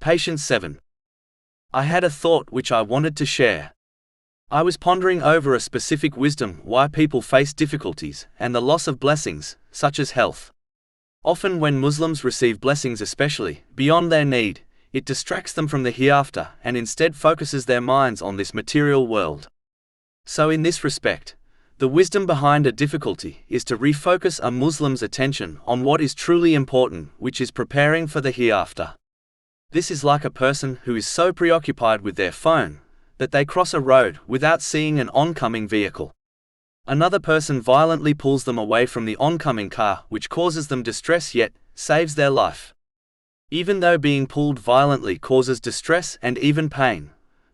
Patience 7. I had a thought which I wanted to share. I was pondering over a specific wisdom why people face difficulties and the loss of blessings, such as health. Often when Muslims receive blessings especially, beyond their need, it distracts them from the hereafter and instead focuses their minds on this material world. So in this respect, the wisdom behind a difficulty is to refocus a Muslim's attention on what is truly important, which is preparing for the hereafter. This is like a person who is so preoccupied with their phone that they cross a road without seeing an oncoming vehicle. Another person violently pulls them away from the oncoming car, which causes them distress yet saves their life. Even though being pulled violently causes distress and even pain,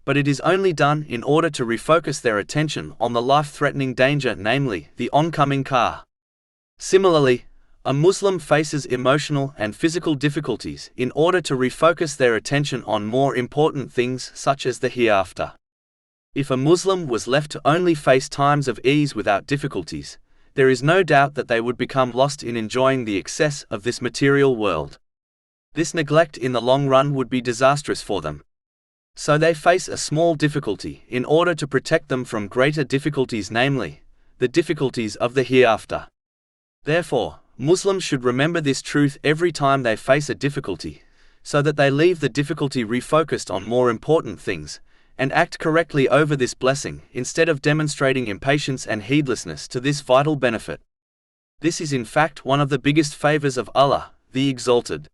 but it is only done in order to refocus their attention on the life-threatening danger, namely the oncoming car. Similarly, a Muslim faces emotional and physical difficulties in order to refocus their attention on more important things such as the hereafter. If a Muslim was left to only face times of ease without difficulties, there is no doubt that they would become lost in enjoying the excess of this material world. This neglect in the long run would be disastrous for them. So they face a small difficulty in order to protect them from greater difficulties, namely, the difficulties of the hereafter. Therefore, Muslims should remember this truth every time they face a difficulty, so that they leave the difficulty refocused on more important things, and act correctly over this blessing instead of demonstrating impatience and heedlessness to this vital benefit. This is in fact one of the biggest favors of Allah, the Exalted.